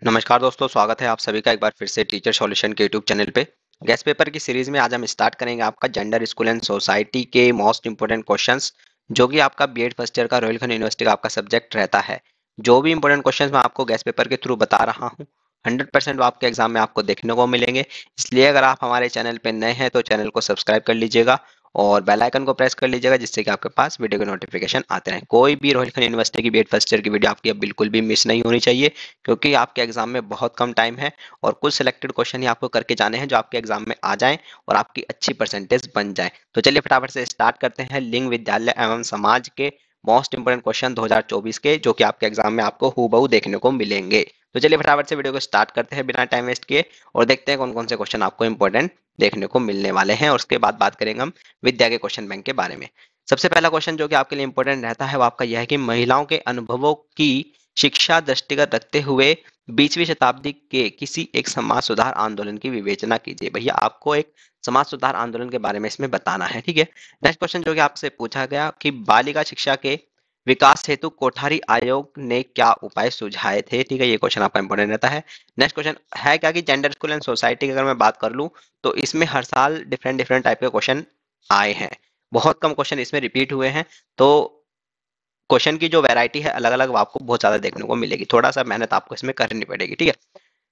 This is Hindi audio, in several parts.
नमस्कार दोस्तों, स्वागत है आप सभी का एक बार फिर से टीचर सॉल्यूशन के यूट्यूब चैनल पे। गेस्ट पेपर की सीरीज में आज हम स्टार्ट करेंगे आपका जेंडर स्कूल एंड सोसाइटी के मोस्ट इंपोर्टेंट क्वेश्चंस, जो कि आपका बीएड फर्स्ट ईयर का रोहिलखंड यूनिवर्सिटी का आपका सब्जेक्ट रहता है। जो भी इंपोर्टेंट क्वेश्चंस मैं आपको गेस्ट पेपर के थ्रू बता रहा हूँ, 100% वो आपके एग्जाम में आपको देखने को मिलेंगे। इसलिए अगर आप हमारे चैनल पे नए हैं तो चैनल को सब्सक्राइब कर लीजिएगा और बेल आइकन को प्रेस कर लीजिएगा, जिससे कि आपके पास वीडियो के नोटिफिकेशन आते रहें। कोई भी रोहिलखंड यूनिवर्सिटी की बीएड फर्स्ट ईयर की वीडियो आपकी अब बिल्कुल भी मिस नहीं होनी चाहिए, क्योंकि आपके एग्जाम में बहुत कम टाइम है और कुछ सिलेक्टेड क्वेश्चन ही आपको करके जाने हैं जो आपके एग्जाम में आ जाएं और आपकी अच्छी परसेंटेज बन जाए। तो चलिए फटाफट से स्टार्ट करते हैं लिंग विद्यालय एवं समाज के मोस्ट इंपोर्टेंट क्वेश्चन 2024 के, जो कि आपके एग्जाम में आपको हूबहू देखने को मिलेंगे। तो चलिए फटाफट से वीडियो को स्टार्ट करते हैं बिना टाइम वेस्ट किए और देखते हैं कौन कौन से क्वेश्चन आपको इंपॉर्टेंट देखने को मिलने वाले हैं, और उसके बाद बात करेंगे हम विद्या के क्वेश्चन बैंक के बारे में। सबसे पहला क्वेश्चन जो कि आपके लिए इंपॉर्टेंट रहता है वो आपका यह है कि महिलाओं के अनुभवों की शिक्षा दृष्टिगत रखते हुए 20वीं शताब्दी के किसी एक समाज सुधार आंदोलन की विवेचना कीजिए। भैया आपको एक समाज सुधार आंदोलन के बारे में इसमें बताना है, ठीक है। नेक्स्ट क्वेश्चन जो कि आपसे पूछा गया कि बालिका शिक्षा के विकास हेतु कोठारी आयोग ने क्या उपाय सुझाए थे, ठीक है। ये क्वेश्चन आपका इंपॉर्टेंट रहता है। नेक्स्ट क्वेश्चन है क्या कि जेंडर स्कूल एंड सोसाइटी की अगर मैं बात कर लूं तो इसमें हर साल डिफरेंट डिफरेंट टाइप के क्वेश्चन आए हैं, बहुत कम क्वेश्चन इसमें रिपीट हुए हैं। तो क्वेश्चन की जो वैरायटी है अलग अलग आपको बहुत ज्यादा देखने को मिलेगी, थोड़ा सा मेहनत आपको इसमें करनी पड़ेगी, ठीक है।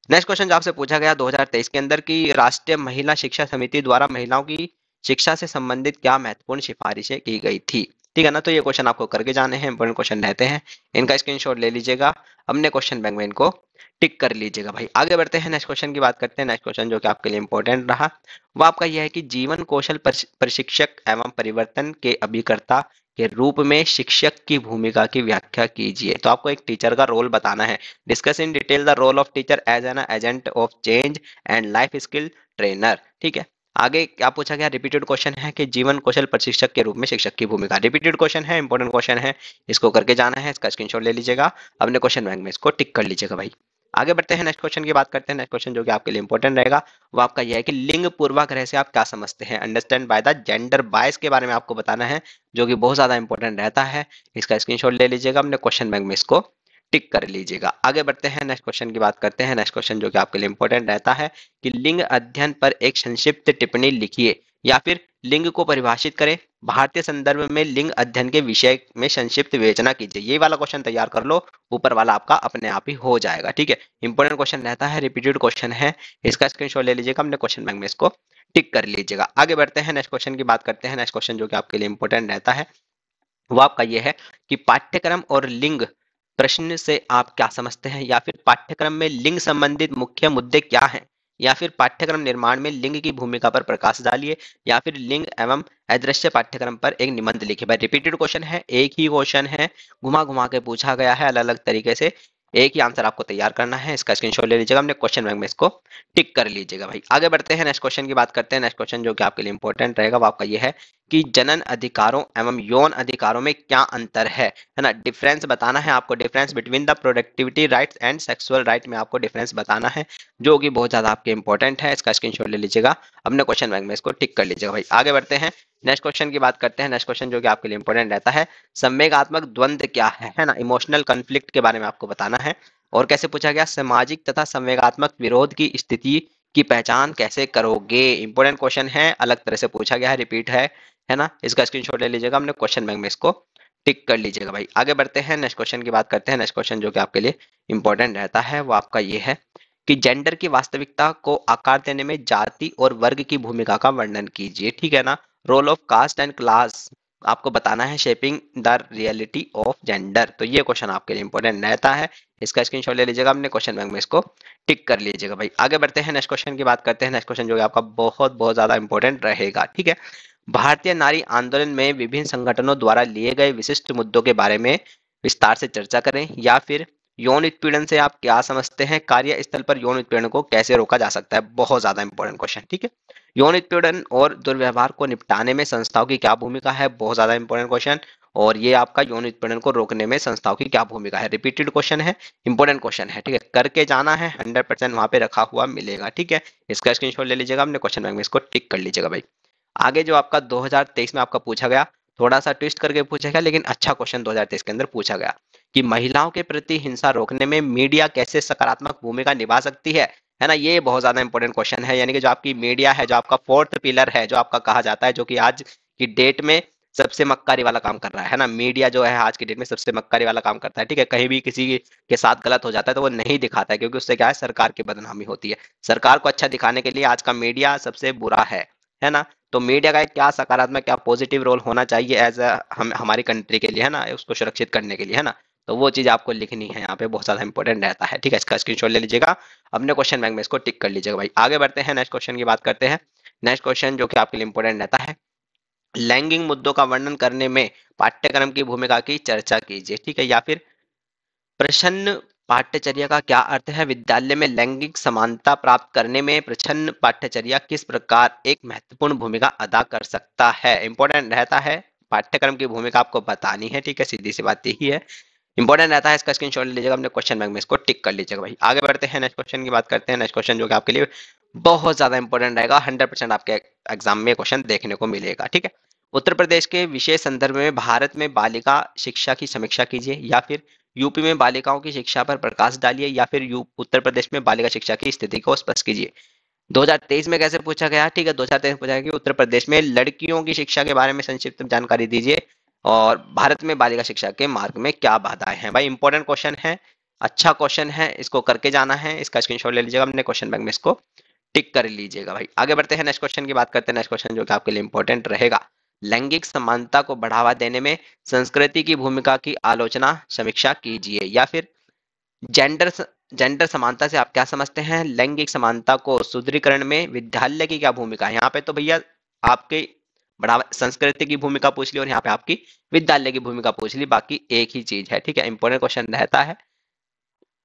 नेक्स्ट क्वेश्चन जो आपसे पूछा गया 2023 के अंदर कि राष्ट्रीय महिला शिक्षा समिति द्वारा महिलाओं की शिक्षा से संबंधित क्या महत्वपूर्ण सिफारिशें की गई थी, ठीक है ना। तो ये क्वेश्चन आपको करके जाने हैं, इंपॉर्टेंट क्वेश्चन रहते हैं, इनका स्क्रीनशॉट ले लीजिएगा, अपने क्वेश्चन बैंक में इनको टिक कर लीजिएगा। भाई आगे बढ़ते हैं, नेक्स्ट क्वेश्चन की बात करते हैं। नेक्स्ट क्वेश्चन जो कि आपके लिए इंपॉर्टेंट रहा वो आपका यह है कि जीवन कौशल प्रशिक्षक एवं परिवर्तन के अभिकर्ता के रूप में शिक्षक की भूमिका की व्याख्या कीजिए। तो आपको एक टीचर का रोल बताना है। Discuss in detail the role of teacher as an agent of change and life skill trainer, ठीक है। आगे क्या पूछा गया, रिपीटेड क्वेश्चन है कि जीवन कौशल प्रशिक्षक के रूप में शिक्षक की भूमिका। रिपीटेड क्वेश्चन है, इंपॉर्टेंट क्वेश्चन है, इसको करके जाना है, इसका स्क्रीनशॉट ले लीजिएगा, अपने क्वेश्चन बैंक में इसको टिक कर लीजिएगा। भाई आगे बढ़ते हैं, नेक्स्ट क्वेश्चन की बात करते हैं। नेक्स्ट क्वेश्चन जो कि आपके लिए इंपॉर्टेंट रहेगा वो आपका यह है कि लिंग पूर्वाग्रह से आप क्या समझते हैं। Understand by the gender bias के बारे में आपको बताना है, जो कि बहुत ज्यादा इंपॉर्टेंट रहता है। इसका स्क्रीनशॉट ले लीजिएगा, अपने क्वेश्चन बैंक में इसको टिक कर लीजिएगा। आगे बढ़ते हैं, नेक्स्ट क्वेश्चन की बात करते हैं। नेक्स्ट क्वेश्चन जो कि आपके लिए इंपॉर्टेंट रहता है कि लिंग अध्ययन पर एक संक्षिप्त टिप्पणी लिखिए या फिर लिंग को परिभाषित करें। भारतीय संदर्भ में लिंग अध्ययन के विषय में संक्षिप्त विवेचना कीजिए। ये वाला क्वेश्चन तैयार कर लो, ऊपर वाला आपका अपने आप ही हो जाएगा, ठीक है। इंपॉर्टेंट क्वेश्चन रहता है, रिपीटेड क्वेश्चन है, इसका स्क्रीनशॉट ले लीजिएगा, अपने क्वेश्चन बैंक में इसको टिक कर लीजिएगा। आगे बढ़ते हैं, नेक्स्ट क्वेश्चन की बात करते हैं। नेक्स्ट क्वेश्चन जो कि आपके लिए इंपॉर्टेंट रहता है वो आपका ये है कि पाठ्यक्रम और लिंग प्रश्न से आप क्या समझते हैं, या फिर पाठ्यक्रम में लिंग संबंधित मुख्य मुद्दे क्या हैं, या फिर पाठ्यक्रम निर्माण में लिंग की भूमिका पर प्रकाश डालिए, या फिर लिंग एवं अदृश्य पाठ्यक्रम पर एक निबंध लिखिए। भाई रिपीटेड क्वेश्चन है, एक ही क्वेश्चन है, घुमा घुमा के पूछा गया है अलग अलग तरीके से, एक ही आंसर आपको तैयार करना है। इसका स्क्रीनशॉट ले लीजिएगा, अपने क्वेश्चन बैंक में इसको टिक कर लीजिएगा। भाई आगे बढ़ते हैं, नेक्स्ट क्वेश्चन की बात करते हैं। नेक्स्ट क्वेश्चन जो कि आपके लिए इंपॉर्टेंट रहेगा वो आपका ये है कि जनन अधिकारों एवं यौन अधिकारों में क्या अंतर है ना। डिफरेंस बताना है आपको, difference between the productivity rights and sexual right में आपको डिफरेंस बताना है, जो कि बहुत ज्यादा आपके इंपॉर्टेंट है। इसका स्क्रीनशॉट ले लीजिएगा, अपने क्वेश्चन बैंक में इसको टिक कर लीजिएगा। भाई आगे बढ़ते हैं, नेक्स्ट क्वेश्चन की बात करते हैं। नेक्स्ट क्वेश्चन जो कि आपके लिए इंपॉर्टेंट रहता है, संवेगात्मक द्वंद्व क्या है ना, इमोशनल कन्फ्लिक्ट के बारे में आपको बताना है। और कैसे पूछा गया, सामाजिक तथा संवेगात्मक विरोध की स्थिति की पहचान कैसे करोगे। इंपॉर्टेंट क्वेश्चन है, अलग तरह से पूछा गया है, रिपीट है ना। इसका स्क्रीनशॉट ले लीजिएगा, अपने क्वेश्चन बैंक में इसको टिक कर लीजिएगा। भाई आगे बढ़ते हैं, नेक्स्ट क्वेश्चन की बात करते हैं। नेक्स्ट क्वेश्चन जो कि आपके लिए इंपॉर्टेंट रहता है वो आपका ये है कि जेंडर की वास्तविकता को आकार देने में जाति और वर्ग की भूमिका का वर्णन कीजिए, ठीक है ना। Role of caste and class आपको बताना है, shaping the reality of gender. तो ये क्वेश्चन आपके लिए इंपॉर्टेंट रहता है, इसका स्क्रीनशॉट ले लीजिएगा, अपने क्वेश्चन बैंक में इसको टिक कर लीजिएगा। भाई आगे बढ़ते हैं, नेक्स्ट क्वेश्चन की बात करते हैं। नेक्स्ट क्वेश्चन जो है आपका बहुत बहुत ज्यादा इंपॉर्टेंट रहेगा, ठीक है। भारतीय नारी आंदोलन में विभिन्न संगठनों द्वारा लिए गए विशिष्ट मुद्दों के बारे में विस्तार से चर्चा करें, या फिर यौन उत्पीड़न से आप क्या समझते हैं, कार्य स्थल पर यौन उत्पीड़न को कैसे रोका जा सकता है। बहुत ज्यादा इंपॉर्टेंट क्वेश्चन, ठीक है। यौन उत्पीड़न और दुर्व्यवहार को निपटाने में संस्थाओं की क्या भूमिका है, बहुत ज्यादा इंपॉर्टेंट क्वेश्चन। और ये आपका यौन उत्पीड़न को रोकने में संस्थाओं की क्या भूमिका है, रिपीटेड क्वेश्चन है, इंपॉर्टेंट क्वेश्चन है, ठीक है। करके जाना है, 100% वहां पे रखा हुआ मिलेगा, ठीक है। इसका स्क्रीनशॉट ले लीजिएगा, अपने क्वेश्चन बैंक में इसको टिक कर लीजिएगा। भाई आगे जो आपका 2023 में आपका पूछा गया, थोड़ा सा ट्विस्ट करके पूछा गया, लेकिन अच्छा क्वेश्चन 2023 के अंदर पूछा गया कि महिलाओं के प्रति हिंसा रोकने में मीडिया कैसे सकारात्मक भूमिका निभा सकती है ना? ये बहुत ज्यादा इंपॉर्टेंट क्वेश्चन है। यानी कि जो आपकी मीडिया है, जो आपका फोर्थ पिलर है, जो आपका कहा जाता है, जो कि आज की डेट में सबसे मक्कारी वाला काम कर रहा है ना? मीडिया जो है आज की डेट में सबसे मक्कारी वाला काम करता है, ठीक है? कहीं भी किसी के साथ गलत हो जाता है तो वो नहीं दिखाता है, क्योंकि उससे क्या है, सरकार की बदनामी होती है। सरकार को अच्छा दिखाने के लिए आज का मीडिया सबसे बुरा है ना? तो मीडिया का एक क्या सकारात्मक, क्या पॉजिटिव रोल होना चाहिए एज अ हम हमारी कंट्री के लिए, है ना, उसको सुरक्षित करने के लिए, है ना? तो वो चीज आपको लिखनी है यहाँ पे, बहुत ज्यादा इंपॉर्टेंट रहता है, ठीक है? इसका स्क्रीनशॉट ले लीजिएगा, अपने क्वेश्चन बैंक में इसको टिक कर लीजिएगा भाई। आगे बढ़ते हैं, नेक्स्ट क्वेश्चन की बात करते हैं। नेक्स्ट क्वेश्चन जो कि आपके लिए इंपॉर्टेंट रहता है, लैंगिक मुद्दों का वर्णन करने में पाठ्यक्रम की भूमिका की चर्चा कीजिए, ठीक है? या फिर प्रछन्न पाठ्यचर्या का क्या अर्थ है? विद्यालय में लैंगिक समानता प्राप्त करने में प्रछन्न पाठ्यचर्या किस प्रकार एक महत्वपूर्ण भूमिका अदा कर सकता है? इंपॉर्टेंट रहता है, पाठ्यक्रम की भूमिका आपको बतानी है, ठीक है? सीधी सी बात यही है, इंपॉर्टेंट रहता है। इसका स्क्रीनशॉट ले लीजिएगा, अपने क्वेश्चन बैंक में इसको टिक कर लीजिएगा भाई। आगे बढ़ते हैं, नेक्स्ट क्वेश्चन की बात करते हैं। नेक्स्ट क्वेश्चन जो कि आपके लिए बहुत ज्यादा इंपॉर्टेंट रहेगा, 100% आपके एग्जाम में क्वेश्चन देखने को मिलेगा, ठीक है? उत्तर प्रदेश के विशेष संदर्भ में भारत में बालिका शिक्षा की समीक्षा कीजिए, या फिर यूपी में बालिकाओं की शिक्षा पर प्रकाश डालिए, या फिर उत्तर प्रदेश में बालिका शिक्षा की स्थिति को स्पष्ट कीजिए। 2023 में कैसे पूछा गया, ठीक है? 2023 में पूछा गया कि उत्तर प्रदेश में लड़कियों की शिक्षा के बारे में संक्षिप्त जानकारी दीजिए, और भारत में बालिका शिक्षा के मार्ग में क्या बाधाएं हैं। भाई इंपॉर्टेंट क्वेश्चन है, अच्छा क्वेश्चन है, इसको करके जाना है। इसका स्क्रीनशॉट ले लीजिएगा, अपने क्वेश्चन बैंक में इसको टिक कर लीजिएगा भाई। आगे बढ़ते हैं, नेक्स्ट क्वेश्चन की बात करते हैं। नेक्स्ट क्वेश्चन जो कि आपके लिए इंपॉर्टेंट रहेगा, लैंगिक समानता को बढ़ावा देने में संस्कृति की भूमिका की आलोचना समीक्षा कीजिए, या फिर जेंडर जेंडर समानता से आप क्या समझते हैं? लैंगिक समानता को सुदृढ़ीकरण में विद्यालय की क्या भूमिका है? यहाँ पे तो भैया आपके बढ़ावा संस्कृति की भूमिका पूछ ली, और यहाँ पे आपकी विद्यालय की भूमिका पूछ ली, बाकी एक ही चीज है, ठीक है? इंपॉर्टेंट क्वेश्चन रहता है,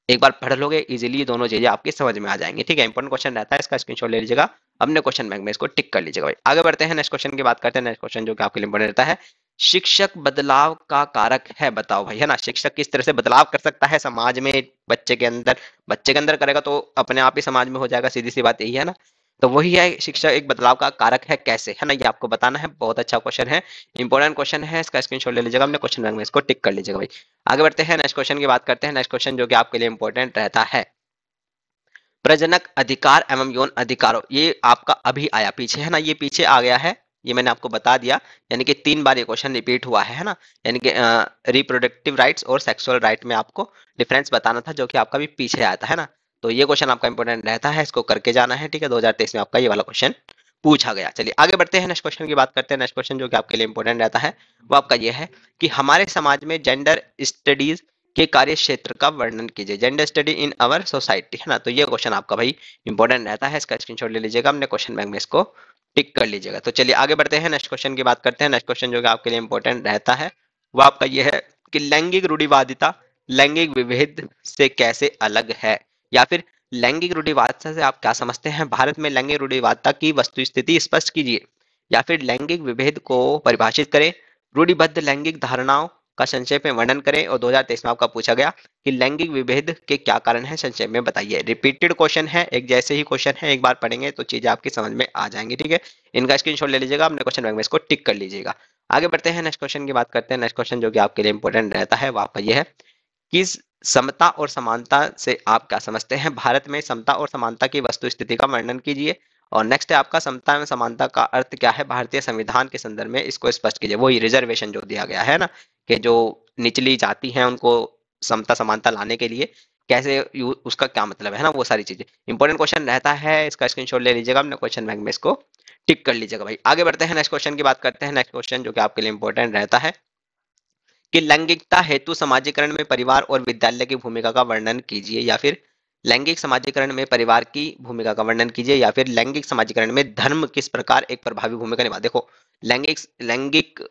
एक बार पढ़ लोगे इजीली दोनों चीजें आपकी समझ में आ जाएंगी, ठीक है? इंपॉर्टेंट क्वेश्चन रहता है, इसका स्क्रीनशॉट ले लीजिएगा, अपने क्वेश्चन बैंक में इसको टिक कर लीजिएगा भाई। आगे बढ़ते हैं, नेक्स्ट क्वेश्चन की बात करते हैं। नेक्स्ट क्वेश्चन जो कि आपके लिए इंपॉर्टेंट रहता है, शिक्षक बदलाव का कारक है, बताओ भाई, है ना? शिक्षक किस तरह से बदलाव कर सकता है समाज में, बच्चे के अंदर? बच्चे के अंदर करेगा तो अपने आप ही समाज में हो जाएगा, सीधी सी बात यही है ना? तो वही है, शिक्षक एक बदलाव का कारक है, कैसे, है ना? ये आपको बताना है, बहुत अच्छा क्वेश्चन है, इंपॉर्टेंट क्वेश्चन है। इसका स्क्रीनशॉट ले लीजिएगा, अपने क्वेश्चन बैंक में इसको टिक कर लीजिएगा भाई। आगे बढ़ते हैं, नेक्स्ट क्वेश्चन की बात करते हैं। नेक्स्ट क्वेश्चन जो कि आपके लिए इंपॉर्टेंट रहता है, प्रजनक अधिकार एवं यौन अधिकारों, ये आपका अभी आया पीछे, है ना? ये पीछे आ गया है, ये मैंने आपको बता दिया, यानी कि 3 बार ये क्वेश्चन रिपीट हुआ है ना? यानी कि रिप्रोडक्टिव राइट्स और सेक्सुअल राइट में आपको डिफरेंस बताना था, जो कि आपका भी पीछे आया था, है ना? तो ये क्वेश्चन आपका इंपॉर्टेंट रहता है, इसको करके जाना है, ठीक है? 2023 में आपका ये वाला क्वेश्चन पूछा गया। चलिए आगे बढ़ते हैं, नेक्स्ट क्वेश्चन की बात करते हैं। नेक्स्ट क्वेश्चन जो कि आपके लिए इंपॉर्टेंट रहता है, वो आपका ये है कि हमारे समाज में जेंडर स्टडीज के कार्य क्षेत्र का वर्णन कीजिए, gender study in our society, है ना? तो ये क्वेश्चन आपका भाई इंपॉर्टेंट रहता है, इसका स्क्रीनशॉट ले लीजिएगा, अपने क्वेश्चन बैंक में इसको टिक कर लीजिएगा। तो चलिए आगे बढ़ते हैं, नेक्स्ट क्वेश्चन की बात करते हैं। नेक्स्ट क्वेश्चन जो कि आपके लिए इंपॉर्टेंट रहता है, वो आपका ये है कि लैंगिक रूढ़िवादिता लैंगिक विभेद से कैसे अलग है, या फिर लैंगिक रूढ़िवादिता से आप क्या समझते हैं? भारत में लैंगिक रूढ़िवादिता की वस्तुस्थिति स्पष्ट कीजिए, या फिर लैंगिक विभेद को परिभाषित करें, रूढ़िबद्ध लैंगिक धारणाओं का संक्षेप में वर्णन करें। और 2023 में आपका पूछा गया कि लैंगिक विभेद के क्या कारण है, संक्षेप में बताइए। रिपीटेड क्वेश्चन है, एक जैसे ही क्वेश्चन है, एक बार पढ़ेंगे तो चीजें आपकी समझ में आ जाएंगी, ठीक है? इनका स्क्रीनशॉट ले लीजिएगा, अपने क्वेश्चन बैंक में इसको टिक कर लीजिएगा। आगे बढ़ते हैं, नेक्स्ट क्वेश्चन की बात करते हैं। नेक्स्ट क्वेश्चन जो कि आपके लिए इंपॉर्टेंट रहता है, वो आपका ये है कि समता और समानता से आप क्या समझते हैं? भारत में समता और समानता की वस्तु स्थिति का वर्णन कीजिए। और नेक्स्ट है आपका, समता एवं समानता का अर्थ क्या है भारतीय संविधान के संदर्भ में, इसको स्पष्ट कीजिए। वही रिजर्वेशन जो दिया गया है ना, कि जो निचली जाति है उनको समता समानता लाने के लिए कैसे उसका क्या मतलब है ना, वो सारी चीजें इंपॉर्टेंट क्वेश्चन रहता है। इसका स्क्रीनशॉट ले लीजिएगा, अपने क्वेश्चन बैंक में इसको टिक कर लीजिएगा भाई। आगे बढ़ते हैं, नेक्स्ट क्वेश्चन की बात करते हैं। नेक्स्ट क्वेश्चन जो कि आपके लिए इंपॉर्टेंट रहता है कि लैंगिकता हेतु समाजीकरण में परिवार और विद्यालय की भूमिका का वर्णन कीजिए, या फिर लैंगिक समाजीकरण में परिवार की भूमिका का वर्णन कीजिए, या फिर लैंगिक समाजीकरण में धर्म किस प्रकार एक प्रभावी भूमिका निभा। देखो, लैंगिक लैंगिक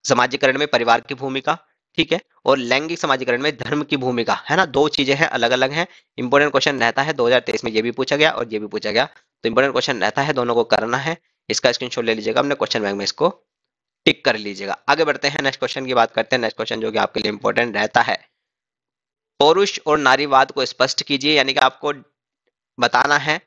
समाजीकरण में परिवार की भूमिका, ठीक है, और लैंगिक समाजीकरण में धर्म की भूमिका, है ना? दो चीजें हैं, अलग अलग हैं। इंपॉर्टेंट क्वेश्चन रहता है, 2023 में ये भी पूछा गया और ये भी पूछा गया, तो इंपॉर्टेंट क्वेश्चन रहता है, दोनों को करना है। इसका स्क्रीनशॉट ले लीजिएगा, अपने क्वेश्चन बैंक में इसको टिक कर लीजिएगा। आगे बढ़ते हैं, नेक्स्ट क्वेश्चन की बात करते हैं। नेक्स्ट क्वेश्चन जो कि आपके लिए इंपॉर्टेंट रहता है, पौरुष और नारीवाद को स्पष्ट कीजिए, यानी कि आपको बताना है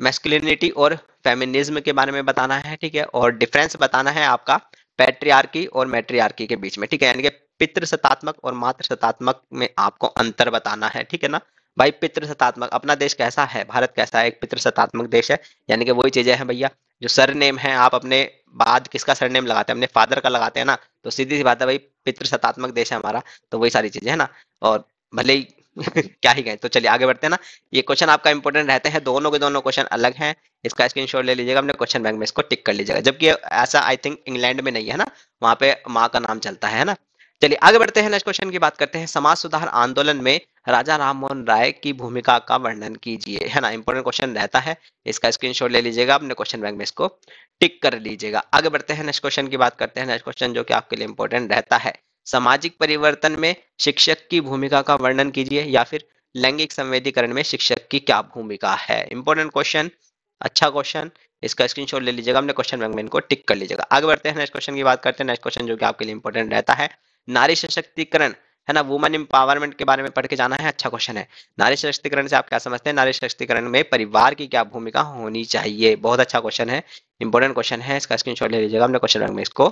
मैस्कुलिनिटी और फेमिनिज्म के बारे में बताना है, ठीक है? और डिफरेंस बताना है आपका पैट्रियार्की और मैट्रियार्की के बीच में, ठीक है? यानी कि पितृसत्तात्मक और मातृसत्तात्मक में आपको अंतर बताना है, ठीक है ना। भाई पितृसत्तात्मक, अपना देश कैसा है, भारत कैसा है, एक पितृसत्तात्मक देश है, यानी कि वही चीजें हैं भैया। जो सरनेम है, आप अपने बाद किसका सरनेम लगाते हैं, अपने फादर का लगाते हैं ना, तो सीधी सी बात है भाई, पितृसत्तात्मक देश है हमारा, तो वही सारी चीजें है ना। और भले ही क्या ही कहें, तो चलिए आगे बढ़ते हैं ना। ये क्वेश्चन आपका इंपॉर्टेंट रहते हैं, दोनों के दोनों क्वेश्चन अलग हैं। इसका स्क्रीनशॉट ले लीजिएगा, अपने क्वेश्चन बैंक में इसको टिक कर लीजिएगा, जबकि ऐसा आई थिंक इंग्लैंड में नहीं है ना, वहां पे माँ का नाम चलता है ना। चलिए आगे बढ़ते हैं, नेक्स्ट क्वेश्चन की बात करते हैं। समाज सुधार आंदोलन में राजा राम मोहन राय की भूमिका का वर्णन कीजिए, है ना, इंपॉर्टेंट क्वेश्चन रहता है। इसका स्क्रीनशॉट ले लीजिएगा, अपने क्वेश्चन बैंक में इसको टिक कर लीजिएगा। आगे बढ़ते हैं, नेक्स्ट क्वेश्चन की बात करते हैं। नेक्स्ट क्वेश्चन जो कि आपके लिए इंपॉर्टेंट रहता है, सामाजिक परिवर्तन में शिक्षक की भूमिका का वर्णन कीजिए, या फिर लैंगिक संवेदीकरण में शिक्षक की क्या भूमिका है। इंपॉर्टेंट क्वेश्चन, अच्छा क्वेश्चन, इसका स्क्रीनशॉट ले लीजिएगा, अपने क्वेश्चन बैंक में इनको टिक कर लीजिएगा। आगे बढ़ते हैं, नेक्स्ट क्वेश्चन की बात करते हैं। नेक्स्ट क्वेश्चन जो कि आपके लिए इंपॉर्टेंट रहता है, नारी सशक्तिकरण, है ना, वुमेन एम्पावरमेंट के बारे में पढ़ के जाना है। अच्छा क्वेश्चन है। नारी सशक्तिकरण से आप क्या समझते हैं, नारी सशक्तिकरण में परिवार की क्या भूमिका होनी चाहिए। बहुत अच्छा क्वेश्चन है, इंपॉर्टेंट क्वेश्चन है, इसका स्क्रीनशॉट ले लीजिएगा, अपने क्वेश्चन बैंक में इसको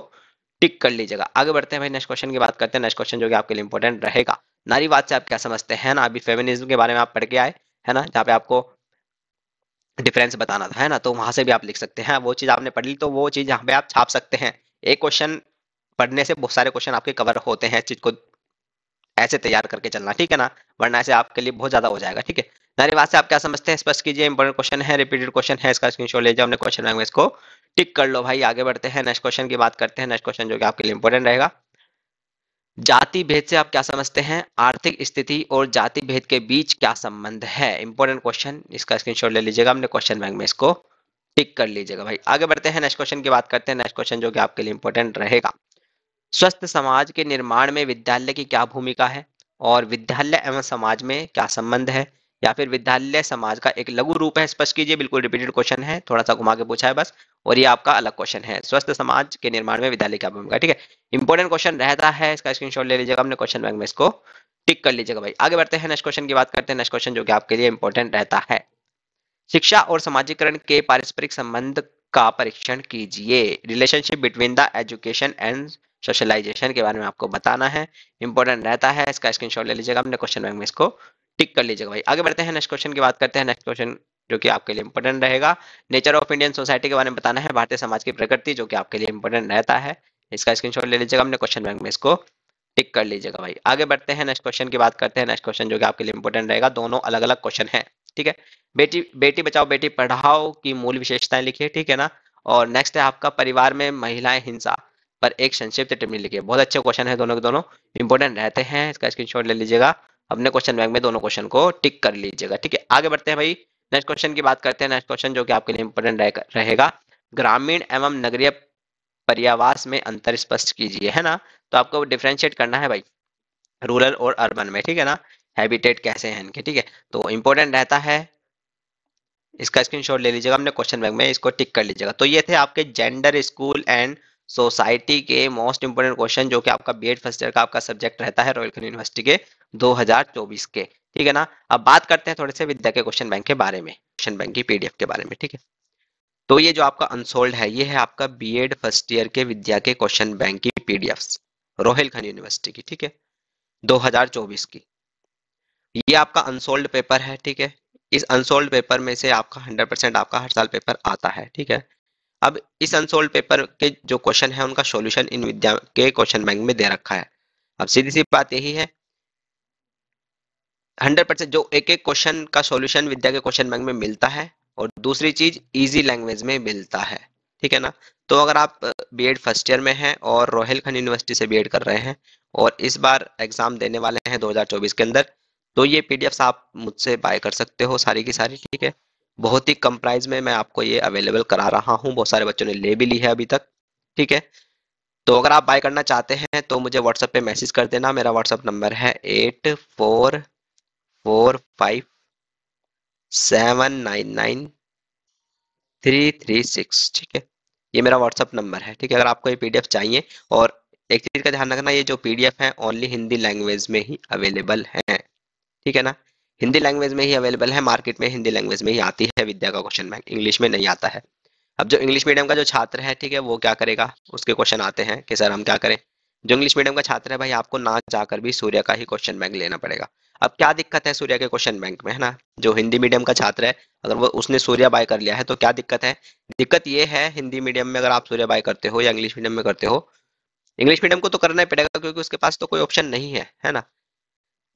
टिक कर लीजिएगा। आगे बढ़ते हैं भाई, नेक्स्ट क्वेश्चन की बात करते हैं। नेक्स्ट क्वेश्चन जो कि आपके लिए इंपॉर्टेंट रहेगा, नारीवाद से आप क्या समझते हैं ना, अभी फेमिनिज्म के बारे में आप पढ़ के आए, है ना, जहाँ पे आपको डिफरेंस बताना था, है ना, तो वहां से भी आप लिख सकते हैं। वो चीज आपने पढ़ ली, तो वो चीज यहाँ पे आप छाप सकते हैं। एक क्वेश्चन पढ़ने से बहुत सारे क्वेश्चन आपके कवर होते हैं, चीज को ऐसे तैयार करके चलना, ठीक है ना, वरना ऐसे आपके लिए बहुत ज्यादा हो जाएगा, ठीक है। नारीवाद से आप क्या समझते हैं, स्पष्ट कीजिए, इंपॉर्टेंट क्वेश्चन है, रिपीटेड क्वेश्चन है, इसका स्क्रीनशॉट ले जाओ, अपने क्वेश्चन बैंक में इसको टिक कर लो भाई। आगे बढ़ते हैं, नेक्स्ट क्वेश्चन की बात करते हैं। नेक्स्ट क्वेश्चन जो कि आपके लिए इंपॉर्टेंट रहेगा, जाति भेद से आप क्या समझते हैं, आर्थिक स्थिति और जाति भेद के बीच क्या संबंध है। इंपॉर्टेंट क्वेश्चन, इसका स्क्रीनशॉट ले लीजिएगा, अपने क्वेश्चन बैंक में इसको टिक कर लीजिएगा भाई। आगे बढ़ते हैं, नेक्स्ट क्वेश्चन की बात करते हैं। नेक्स्ट क्वेश्चन जो कि आपके लिए इंपॉर्टेंट रहेगा, स्वस्थ समाज के निर्माण में विद्यालय की क्या भूमिका है, और विद्यालय एवं समाज में क्या संबंध है, या फिर विद्यालय समाज का एक लघु रूप है। स्पष्ट कीजिए, बिल्कुल रिपीटेड क्वेश्चन है, थोड़ा सा घुमा के पूछा है बस, और ये आपका अलग क्वेश्चन है, स्वस्थ समाज के निर्माण में विद्यालय की क्या भूमिका है, ठीक है। इंपॉर्टेंट क्वेश्चन रहता है, इसका स्क्रीनशॉट ले लीजिएगा, अपने क्वेश्चन बैंक में इसको टिक कर लीजिएगा भाई। आगे बढ़ते हैं, नेक्स्ट क्वेश्चन की बात करते हैं। नेक्स्ट क्वेश्चन जो कि आपके लिए इंपॉर्टेंट रहता है, शिक्षा और समाजीकरण के पारस्परिक संबंध का परीक्षण कीजिए। Relationship between the education and socialization के बारे में आपको बताना है, इंपॉर्टेंट रहता है, इसका स्क्रीनशॉट ले लीजिएगा, अपने क्वेश्चन बैंक में इसको टिक कर लीजिएगा भाई। आगे बढ़ते हैं, नेक्स्ट क्वेश्चन की बात करते हैं। नेक्स्ट क्वेश्चन जो कि आपके लिए इंपॉर्टेंट रहेगा, नेचर ऑफ इंडियन सोसाइटी के बारे में बताना है, भारतीय समाज की प्रकृति, जो कि आपके लिए इंपॉर्टेंट रहता है, इसका स्क्रीनशॉट ले लीजिएगा, अपने क्वेश्चन बैंक में इसको टिक कर लीजिएगा भाई। आगे बढ़ते हैं, नेक्स्ट क्वेश्चन की बात करते हैं। नेक्स्ट क्वेश्चन जो कि आपके लिए इंपॉर्टेंट रहेगा, दोनों अलग अलग क्वेश्चन है, ठीक है। बेटी बेटी बचाओ बेटी पढ़ाओ की मूल विशेषताएं लिखिए, ठीक है ना। और नेक्स्ट है आपका, परिवार में महिलाएं हिंसा पर एक संक्षिप्त टिप्पणी लिखिए। बहुत अच्छे क्वेश्चन है, दोनों के दोनों इंपॉर्टेंट रहते हैं, इसका स्क्रीनशॉट ले लीजिएगा, अपने क्वेश्चन बैंक में दोनों क्वेश्चन को टिक कर लीजिएगा, ठीक है। आगे बढ़ते हैं भाई, नेक्स्ट क्वेश्चन की बात करते हैं। नेक्स्ट क्वेश्चन जो कि आपके लिए इंपॉर्टेंट रहेगा, ग्रामीण एवं नगरीय पर्यावास में अंतर स्पष्ट कीजिए, है ना। तो आपको डिफ्रेंशिएट करना है भाई, रूरल और अर्बन में, ठीक है ना, हैबिटेट कैसे हैं इनके, ठीक है। तो इंपॉर्टेंट रहता है, इसका स्क्रीनशॉट ले लीजिएगा, अपने क्वेश्चन बैंक में इसको टिक कर लीजिएगा। तो ये थे आपके जेंडर, स्कूल एंड सोसाइटी के मोस्ट इंपोर्टेंट क्वेश्चन, जो कि आपका बीएड फर्स्ट ईयर का आपका सब्जेक्ट रहता है रॉयल यूनिवर्सिटी के 2024 के, ठीक है ना। अब बात करते हैं थोड़े से विद्या के क्वेश्चन बैंक के बारे में, क्वेश्चन बैंक की पीडीएफ के बारे में, ठीक है। तो ये जो आपका अनसोल्ड है, ये है आपका बीएड फर्स्ट ईयर के विद्या के क्वेश्चन बैंक की पीडीएफ, रोहिलखंड यूनिवर्सिटी की, ठीक है, 2024 की। ये आपका अनसोल्ड पेपर है, ठीक है। इस अनसोल्ड पेपर में से आपका 100% आपका हर साल पेपर आता है, ठीक है। अब इस अनसोल्ड पेपर के जो क्वेश्चन है, उनका सॉल्यूशन इन विद्या के क्वेश्चन बैंक में दे रखा है। अब सीधी सी बात यही है, 100% जो एक एक क्वेश्चन का सॉल्यूशन विद्या के क्वेश्चन बैंक में मिलता है, और दूसरी चीज इजी लैंग्वेज में मिलता है, ठीक है ना। तो अगर आप बीएड फर्स्ट ईयर में हैं और रोहिलखंड यूनिवर्सिटी से बीएड कर रहे हैं, और इस बार एग्जाम देने वाले हैं 2024 के अंदर, तो ये पीडीएफ्स आप मुझसे बाय कर सकते हो सारी की सारी, ठीक है। बहुत ही कम प्राइस में मैं आपको ये अवेलेबल करा रहा हूँ, बहुत सारे बच्चों ने ले भी ली है अभी तक, ठीक है। तो अगर आप बाय करना चाहते हैं तो मुझे व्हाट्सएप पे मैसेज कर देना, मेरा व्हाट्सएप नंबर है 8445799336, ठीक है। ये मेरा व्हाट्सएप नंबर है, ठीक है, अगर आपको ये पीडीएफ चाहिए। और एक चीज का ध्यान रखना, ये जो पीडीएफ है ओनली हिंदी लैंग्वेज में ही अवेलेबल है, ठीक है ना। हिंदी लैंग्वेज में ही अवेलेबल है, मार्केट में हिंदी लैंग्वेज में ही आती है विद्या का क्वेश्चन बैंक, इंग्लिश में नहीं आता है। अब जो इंग्लिश मीडियम का जो छात्र है, ठीक है, वो क्या करेगा, उसके क्वेश्चन आते हैं कि सर हम क्या करें, जो इंग्लिश मीडियम का छात्र है भाई, आपको ना जाकर भी सूर्य का ही क्वेश्चन बैंक लेना पड़ेगा। अब क्या दिक्कत है सूर्य के क्वेश्चन बैंक में, है ना? जो हिंदी मीडियम का छात्र है, अगर वो उसने सूर्य बाय कर लिया है तो क्या दिक्कत है? दिक्कत ये है, हिंदी मीडियम में अगर आप सूर्य बाय करते हो या इंग्लिश मीडियम में करते हो, इंग्लिश मीडियम को तो करना ही पड़ेगा क्योंकि उसके पास तो कोई ऑप्शन नहीं है ना?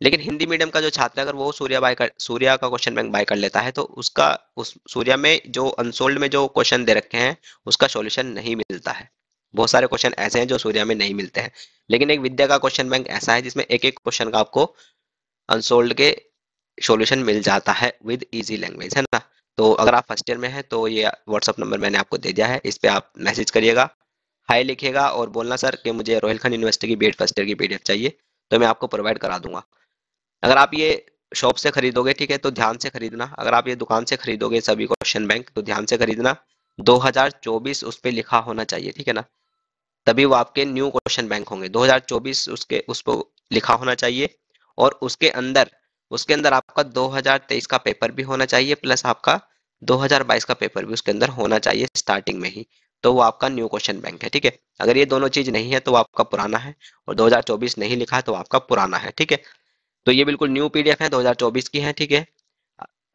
लेकिन हिंदी मीडियम का जो छात्र है, अगर वो सूर्या का क्वेश्चन बैंक बाय कर लेता है तो उसका उस सूर्या में जो अनसोल्ड में जो क्वेश्चन दे रखे हैं उसका सॉल्यूशन नहीं मिलता है। बहुत सारे क्वेश्चन ऐसे हैं जो सूर्या में नहीं मिलते हैं। लेकिन एक विद्या का क्वेश्चन बैंक ऐसा है जिसमें एक एक क्वेश्चन का आपको अनसोल्ड के सॉल्यूशन मिल जाता है विद इजी लैंग्वेज, है ना? तो अगर आप फर्स्ट ईयर में हैं तो ये व्हाट्सअप नंबर मैंने आपको दे दिया है, इस पे आप मैसेज करिएगा, हाय लिखिएगा और बोलना सर कि मुझे रोहिलखंड यूनिवर्सिटी की बीएड फर्स्ट ईयर की पीडीएफ चाहिए, तो मैं आपको प्रोवाइड करा दूंगा। अगर आप ये शॉप से खरीदोगे, ठीक है, तो ध्यान से खरीदना। अगर आप ये दुकान से खरीदोगे सभी क्वेश्चन बैंक, तो ध्यान से खरीदना। 2024 उस पे लिखा होना चाहिए, ठीक है ना? तभी वो आपके न्यू क्वेश्चन बैंक होंगे। 2024 उसके उस पर लिखा होना चाहिए। और उसके अंदर आपका 2023 का पेपर भी होना चाहिए, प्लस आपका 2022 का पेपर भी उसके अंदर होना चाहिए स्टार्टिंग में ही। तो वो आपका न्यू क्वेश्चन बैंक है, ठीक है? अगर ये दोनों चीज नहीं है तो वो आपका पुराना है, और 2024 नहीं लिखा है तो आपका पुराना है, ठीक है? तो ये बिल्कुल न्यू पीडीएफ है, 2024 की है, ठीक है?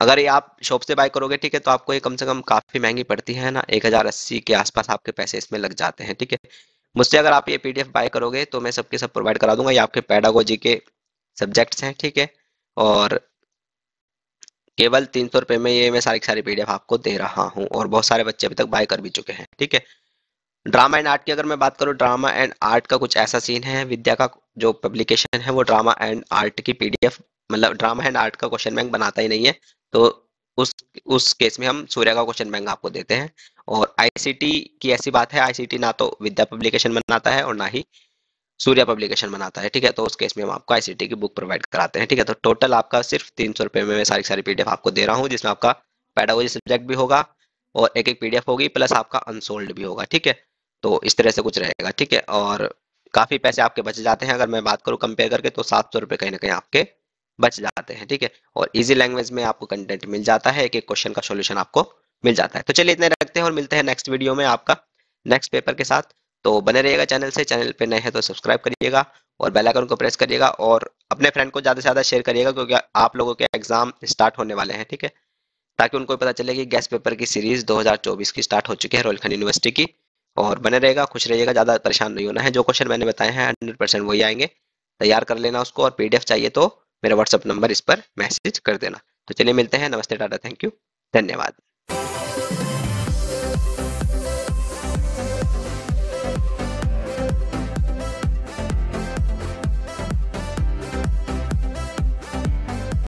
अगर ये आप शॉप से बाय करोगे, ठीक है, तो आपको ये कम से कम काफी महंगी पड़ती है ना, 1080 के आसपास आपके पैसे इसमें लग जाते हैं, ठीक है? मुझसे अगर आप ये पीडीएफ बाय करोगे तो मैं सबके सब प्रोवाइड करा दूंगा। ये आपके पेडागोजी के सब्जेक्ट्स हैं, ठीक है? और केवल 300 रुपये में ये मैं सारी की सारी पीडीएफ आपको दे रहा हूँ, और बहुत सारे बच्चे अभी तक बाय कर भी चुके हैं, ठीक है? ड्रामा एंड आर्ट की अगर मैं बात करूँ, ड्रामा एंड आर्ट का कुछ ऐसा सीन है, विद्या का जो पब्लिकेशन है वो ड्रामा एंड आर्ट की पीडीएफ, मतलब ड्रामा एंड आर्ट का क्वेश्चन बैंक बनाता ही नहीं है। तो उस उस केस में हम सूर्य का क्वेश्चन बैंक आपको देते हैं। और आईसीटी की ऐसी बात है, आईसीटी ना तो विद्या पब्लिकेशन बनाता है और ना ही सूर्या पब्लिकेशन बनाता है, ठीक है? तो उस केस में हम आपको आईसीटी की बुक प्रोवाइड कराते हैं, ठीक है? तो टोटल आपका सिर्फ 300 रुपये में मैं सारी सारी पीडीएफ आपको दे रहा हूँ, जिसमें आपका पेडागोजी सब्जेक्ट भी होगा और एक एक पीडीएफ होगी, प्लस आपका अनसोल्ड भी होगा, ठीक है? तो इस तरह से कुछ रहेगा, ठीक है? और काफी पैसे आपके बच जाते हैं। अगर मैं बात करूँ कंपेयर करके, तो 700 रुपये कहीं ना कहीं आपके बच जाते हैं, ठीक है? और इजी लैंग्वेज में आपको कंटेंट मिल जाता है, एक एक क्वेश्चन का सॉल्यूशन आपको मिल जाता है। तो चलिए इतने रखते हैं और मिलते हैं नेक्स्ट वीडियो में आपका नेक्स्ट पेपर के साथ। तो बने रहिएगा चैनल से, चैनल पे नए हैं तो सब्सक्राइब करिएगा और बेल आइकन को प्रेस करिएगा, और अपने फ्रेंड को ज़्यादा से ज़्यादा शेयर करिएगा क्योंकि आप लोगों के एग्जाम स्टार्ट होने वाले हैं, ठीक है? ताकि उनको पता चले कि गेस्ट पेपर की सीरीज 2024 की स्टार्ट हो चुकी है रोहिलखंड यूनिवर्सिटी की। और बने रहेगा, खुश रहिएगा, ज़्यादा परेशान नहीं होना है। जो क्वेश्चन मैंने बताए हैं 100% वही आएंगे। तैयार कर लेना उसको, और पीडीएफ चाहिए तो मेरा व्हाट्सअप नंबर इस पर मैसेज कर देना। तो चलिए मिलते हैं, नमस्ते, टाटा, थैंक यू, धन्यवाद।